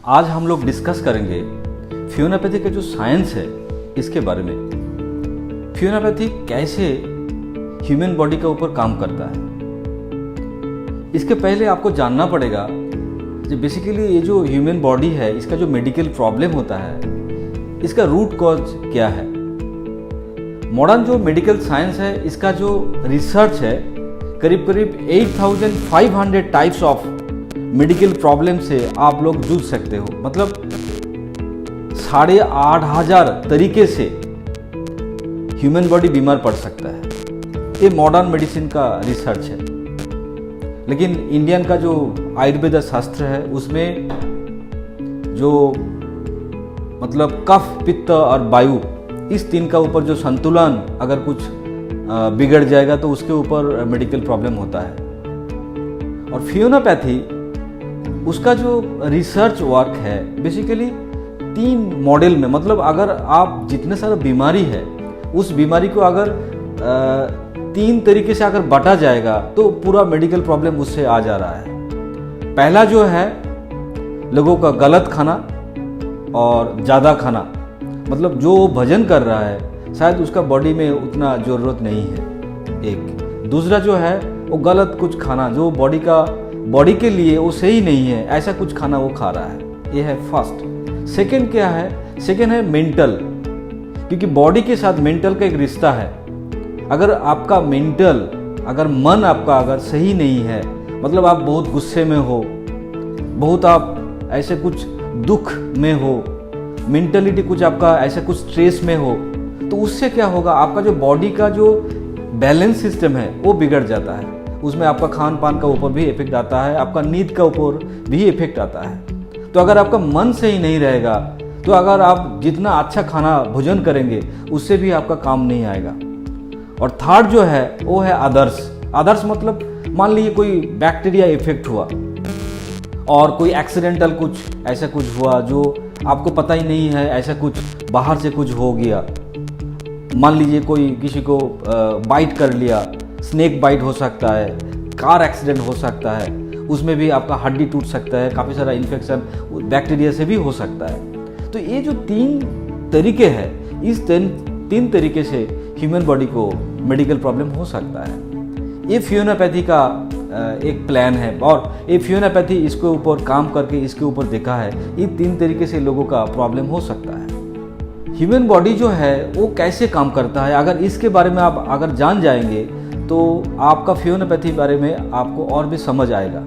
आज हम लोग डिस्कस करेंगे फियोनापैथी का जो साइंस है इसके बारे में। फियोनापैथी कैसे ह्यूमन बॉडी के ऊपर काम करता है। इसके पहले आपको जानना पड़ेगा कि बेसिकली ये जो ह्यूमन बॉडी है इसका जो मेडिकल प्रॉब्लम होता है इसका रूट कॉज क्या है। मॉडर्न जो मेडिकल साइंस है इसका जो रिसर्च है करीब करीब 8500 टाइप्स ऑफ मेडिकल प्रॉब्लम से आप लोग जूझ सकते हो, मतलब 8500 तरीके से ह्यूमन बॉडी बीमार पड़ सकता है। ये मॉडर्न मेडिसिन का रिसर्च है। लेकिन इंडियन का जो आयुर्वेद शास्त्र है उसमें जो मतलब कफ, पित्त और वायु इस तीन का ऊपर जो संतुलन अगर कुछ बिगड़ जाएगा तो उसके ऊपर मेडिकल प्रॉब्लम होता है। और फियोनापैथी उसका जो रिसर्च वर्क है बेसिकली 3 मॉडल में, मतलब अगर आप जितने सारे बीमारी है उस बीमारी को अगर 3 तरीके से अगर बांटा जाएगा तो पूरा मेडिकल प्रॉब्लम उससे आ जा रहा है। पहला जो है लोगों का गलत खाना और ज़्यादा खाना, मतलब जो भोजन कर रहा है शायद उसका बॉडी में उतना ज़रूरत नहीं है। एक दूसरा जो है वो गलत कुछ खाना जो बॉडी के लिए वो सही नहीं है, ऐसा कुछ खाना वो खा रहा है। ये है फर्स्ट। सेकंड क्या है? सेकंड है मेंटल, क्योंकि बॉडी के साथ मेंटल का एक रिश्ता है। अगर आपका मेंटल, अगर मन आपका अगर सही नहीं है, मतलब आप बहुत गुस्से में हो, बहुत आप ऐसे कुछ दुख में हो, मेंटलिटी कुछ आपका ऐसे कुछ स्ट्रेस में हो, तो उससे क्या होगा, आपका जो बॉडी का जो बैलेंस सिस्टम है वो बिगड़ जाता है। उसमें आपका खान पान का ऊपर भी इफेक्ट आता है, आपका नींद का ऊपर भी इफेक्ट आता है। तो अगर आपका मन सही नहीं रहेगा तो अगर आप जितना अच्छा खाना भोजन करेंगे उससे भी आपका काम नहीं आएगा। और थर्ड जो है वो है आदर्श। आदर्श मतलब मान लीजिए कोई बैक्टीरिया इफेक्ट हुआ और कोई एक्सीडेंटल कुछ ऐसा कुछ हुआ जो आपको पता ही नहीं है, ऐसा कुछ बाहर से कुछ हो गया। मान लीजिए कोई किसी को बाइट कर लिया, स्नेक बाइट हो सकता है, कार एक्सीडेंट हो सकता है, उसमें भी आपका हड्डी टूट सकता है, काफ़ी सारा इन्फेक्शन बैक्टीरिया से भी हो सकता है। तो ये जो 3 तरीके हैं, इस 3 तरीके से ह्यूमन बॉडी को मेडिकल प्रॉब्लम हो सकता है। ये फियोनापैथी का एक प्लान है और ये फियोनापैथी इसके ऊपर काम करके इसके ऊपर देखा है ये 3 तरीके से लोगों का प्रॉब्लम हो सकता है। ह्यूमन बॉडी जो है वो कैसे काम करता है, अगर इसके बारे में आप अगर जान जाएंगे तो आपका फियोनापैथी बारे में आपको और भी समझ आएगा।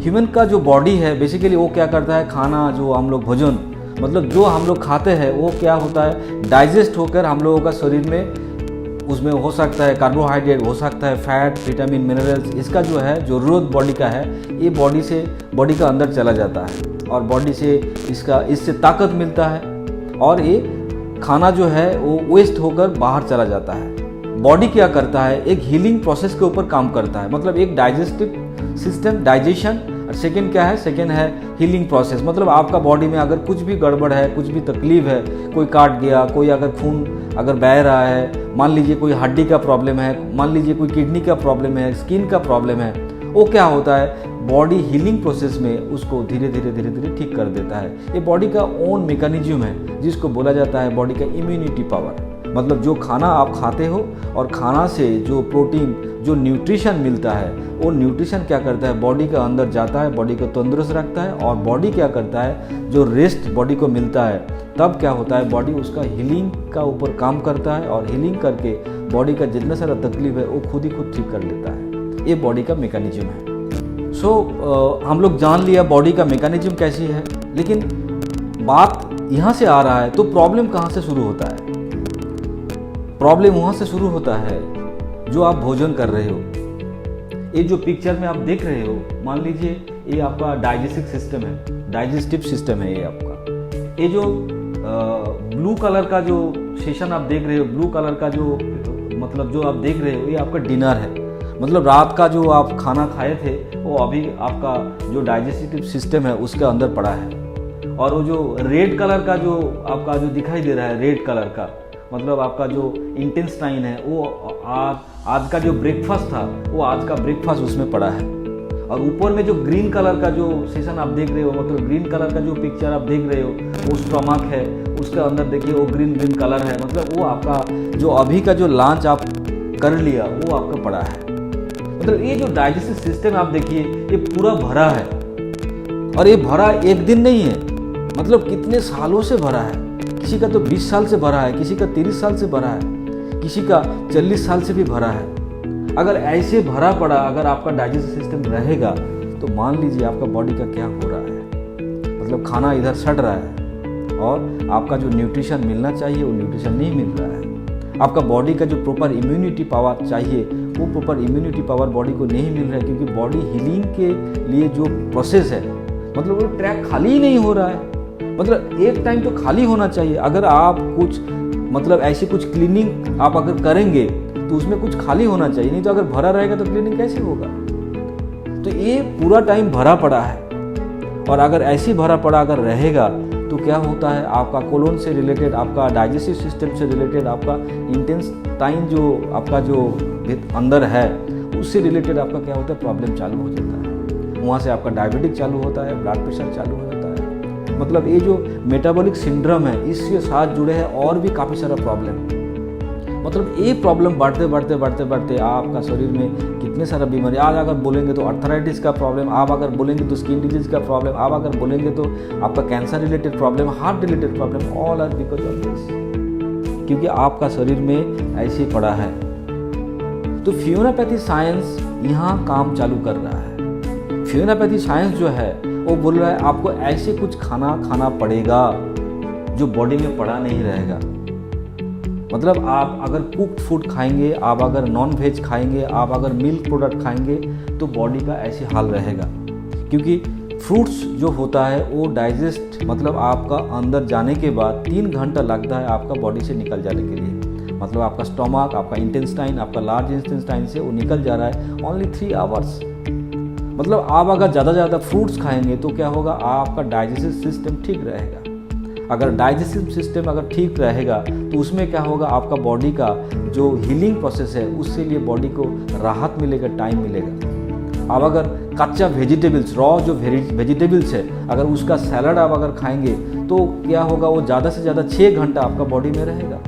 ह्यूमन का जो बॉडी है बेसिकली वो क्या करता है, खाना जो हम लोग भोजन मतलब जो हम लोग खाते हैं वो क्या होता है, डाइजेस्ट होकर हम लोगों का शरीर में उसमें हो सकता है कार्बोहाइड्रेट, हो सकता है फैट, विटामिन, मिनरल्स, इसका जो है ज़रूरत बॉडी का है ये बॉडी का अंदर चला जाता है और बॉडी से इससे ताकत मिलता है और ये खाना जो है वो वेस्ट होकर बाहर चला जाता है। बॉडी क्या करता है, एक हीलिंग प्रोसेस के ऊपर काम करता है, मतलब एक डाइजेस्टिव सिस्टम, डाइजेशन। और सेकेंड क्या है, सेकेंड है हीलिंग प्रोसेस, मतलब आपका बॉडी में अगर कुछ भी गड़बड़ है, कुछ भी तकलीफ है, कोई काट गया, कोई अगर खून अगर बह रहा है, मान लीजिए कोई हड्डी का प्रॉब्लम है, मान लीजिए कोई किडनी का प्रॉब्लम है, स्किन का प्रॉब्लम है, वो क्या होता है बॉडी हीलिंग प्रोसेस में उसको धीरे धीरे ठीक कर देता है। ये बॉडी का ओन मैकेनिज्म है जिसको बोला जाता है बॉडी का इम्यूनिटी पावर। मतलब जो खाना आप खाते हो और खाना से जो प्रोटीन, जो न्यूट्रिशन मिलता है वो न्यूट्रिशन क्या करता है बॉडी के अंदर जाता है, बॉडी को तंदुरुस्त रखता है। और बॉडी क्या करता है, जो रेस्ट बॉडी को मिलता है तब क्या होता है बॉडी उसका हीलिंग का ऊपर काम करता है और हीलिंग करके बॉडी का जितना सारा तकलीफ है वो खुद ही खुद ठीक कर लेता है। ये बॉडी का मैकेनिज्म है। हम लोग जान लिया बॉडी का मैकेनिज्म कैसी है, लेकिन बात यहाँ से आ रहा है तो प्रॉब्लम कहाँ से शुरू होता है? प्रॉब्लम वहाँ से शुरू होता है जो आप भोजन कर रहे हो। ये जो पिक्चर में आप देख रहे हो, मान लीजिए ये आपका डाइजेस्टिव सिस्टम है ये आपका। ये जो ब्लू कलर का जो सेशन आप देख रहे हो, ब्लू कलर का जो मतलब जो आप देख रहे हो ये आपका डिनर है, मतलब रात का जो आप खाना खाए थे वो अभी आपका जो डाइजेस्टिव सिस्टम है उसके अंदर पड़ा है। और वो जो रेड कलर का जो आपका जो दिखाई दे रहा है, रेड कलर का मतलब आपका जो इंटेस्टाइन है वो आज का जो ब्रेकफास्ट था वो आज का ब्रेकफास्ट उसमें पड़ा है। और ऊपर में जो ग्रीन कलर का जो सेशन आप देख रहे हो, मतलब ग्रीन कलर का जो पिक्चर आप देख रहे हो, वो स्टमक है, उसके अंदर देखिए वो ग्रीन कलर है, मतलब वो आपका जो अभी का जो लंच आप कर लिया वो आपका पड़ा है। मतलब ये जो डाइजेस्टिव सिस्टम आप देखिए ये पूरा भरा है, और ये भरा एक दिन नहीं है, मतलब कितने सालों से भरा है। किसी का तो 20 साल से भरा है, किसी का 30 साल से भरा है, किसी का 40 साल से भी भरा है। अगर ऐसे भरा पड़ा अगर आपका डाइजेस्टिव सिस्टम रहेगा तो मान लीजिए आपका बॉडी का क्या हो रहा है। मतलब खाना इधर सड़ रहा है और आपका जो न्यूट्रिशन मिलना चाहिए वो न्यूट्रिशन नहीं मिल रहा है। आपका बॉडी का जो प्रॉपर इम्यूनिटी पावर चाहिए वो प्रॉपर इम्यूनिटी पावर बॉडी को नहीं मिल रहा है, क्योंकि बॉडी हीलिंग के लिए जो प्रोसेस है मतलब वो ट्रैक खाली ही नहीं हो रहा है। मतलब एक टाइम तो खाली होना चाहिए। अगर आप कुछ मतलब ऐसी कुछ क्लीनिंग आप अगर करेंगे तो उसमें कुछ खाली होना चाहिए, नहीं तो अगर भरा रहेगा तो क्लीनिंग कैसे होगा। तो ये पूरा टाइम भरा पड़ा है, और अगर ऐसे भरा पड़ा अगर रहेगा तो क्या होता है, आपका कोलोन से रिलेटेड, आपका डाइजेस्टिव सिस्टम से रिलेटेड, आपका इंटेस्टाइन जो आपका जो अंदर है उससे रिलेटेड आपका क्या होता है, प्रॉब्लम चालू हो जाता है। वहाँ से आपका डायबिटिक चालू होता है, ब्लड प्रेशर चालू हो जाता है। मतलब ये जो मेटाबॉलिक सिंड्रोम है इसके साथ जुड़े हैं और भी काफ़ी सारा प्रॉब्लम। मतलब ये प्रॉब्लम बढ़ते बढ़ते बढ़ते बढ़ते आपका शरीर में कितने सारा बीमारी, आज अगर बोलेंगे तो अर्थराइटिस का प्रॉब्लम, आप अगर बोलेंगे तो स्किन डिजीज का प्रॉब्लम, आप अगर बोलेंगे तो आपका cancer related problem, heart related problem, all are because of this, क्योंकि आपका शरीर में ऐसे ही पड़ा है। तो फियोनापैथी साइंस यहाँ काम चालू कर रहा है। फियोनापैथी साइंस जो है वो बोल रहा है आपको ऐसे कुछ खाना खाना पड़ेगा जो बॉडी में पड़ा नहीं रहेगा। मतलब आप अगर कुक्ड फूड खाएंगे, आप अगर नॉन वेज खाएंगे, आप अगर मिल्क प्रोडक्ट खाएंगे तो बॉडी का ऐसे हाल रहेगा। क्योंकि फ्रूट्स जो होता है वो डाइजेस्ट मतलब आपका अंदर जाने के बाद 3 घंटा लगता है आपका बॉडी से निकल जाने के लिए। मतलब आपका स्टमक, आपका इंटेस्टाइन, आपका लार्ज इंटेस्टाइन से वो निकल जा रहा है ओनली 3 आवर्स। मतलब आप अगर ज़्यादा फ्रूट्स खाएंगे तो क्या होगा, आपका डाइजेस्टिव सिस्टम ठीक रहेगा। अगर डाइजेस्टिव सिस्टम अगर ठीक रहेगा तो उसमें क्या होगा, आपका बॉडी का जो हीलिंग प्रोसेस है उससे लिए बॉडी को राहत मिलेगा, टाइम मिलेगा। अब अगर कच्चा वेजिटेबल्स, रॉ जो वेजिटेबल्स है, अगर उसका सैलड आप अगर खाएंगे तो क्या होगा, वो ज़्यादा से ज़्यादा 6 घंटा आपका बॉडी में रहेगा।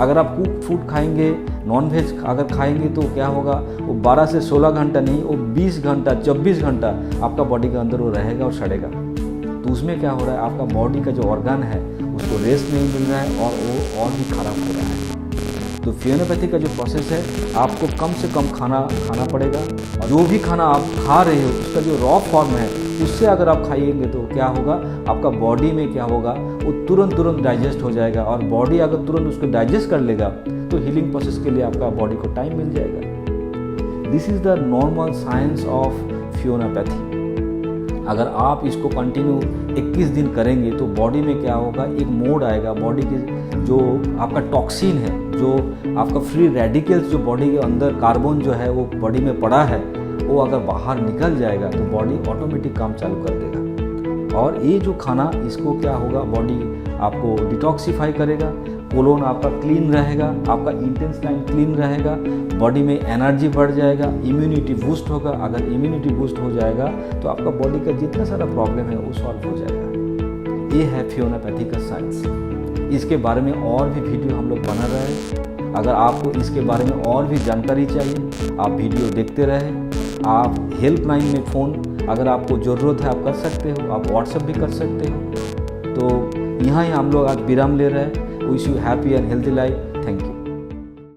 अगर आप कुक फूड खाएंगे, नॉन वेज अगर खाएंगे तो क्या होगा, वो 12 से 16 घंटा नहीं, वो 20 घंटा 24 घंटा आपका बॉडी के अंदर वो रहेगा और सड़ेगा। तो उसमें क्या हो रहा है, आपका बॉडी का जो ऑर्गन है उसको रेस्ट नहीं मिल रहा है और वो और भी खराब हो रहा है। तो फियोनापैथी का जो प्रोसेस है, आपको कम से कम खाना खाना पड़ेगा, और जो भी खाना आप खा रहे हो उसका जो रॉ फॉर्म है उससे अगर आप खाइएंगे तो क्या होगा, आपका बॉडी में क्या होगा, वो तुरंत डाइजेस्ट हो जाएगा। और बॉडी अगर तुरंत उसको डाइजेस्ट कर लेगा तो हीलिंग प्रोसेस के लिए आपका बॉडी को टाइम मिल जाएगा। This is the normal science of फियोनापैथी। अगर आप इसको कंटिन्यू 21 दिन करेंगे तो बॉडी में क्या होगा, एक मोड आएगा, बॉडी के जो आपका टॉक्सिन है, जो आपका फ्री रेडिकल्स जो बॉडी के अंदर कार्बन जो है वो बॉडी में पड़ा है, वो अगर बाहर निकल जाएगा तो बॉडी ऑटोमेटिक काम चालू कर देगा। और ये जो खाना, इसको क्या होगा, बॉडी आपको डिटॉक्सिफाई करेगा, कोलोन आपका क्लीन रहेगा, आपका इंटेस्टाइन क्लीन रहेगा, बॉडी में एनर्जी बढ़ जाएगा, इम्यूनिटी बूस्ट होगा। अगर इम्यूनिटी बूस्ट हो जाएगा तो आपका बॉडी का जितना सारा प्रॉब्लम है वो सॉल्व हो जाएगा। ये है फियोनापैथी का साइंस। इसके बारे में और भी वीडियो हम लोग बना रहे हैं। अगर आपको इसके बारे में और भी जानकारी चाहिए, आप वीडियो देखते रहें। आप हेल्पलाइन में फ़ोन अगर आपको ज़रूरत है आप कर सकते हो, आप व्हाट्सएप भी कर सकते हो। तो यहाँ ही हम लोग आज विराम ले रहे हैं। Wish you happy and healthy life.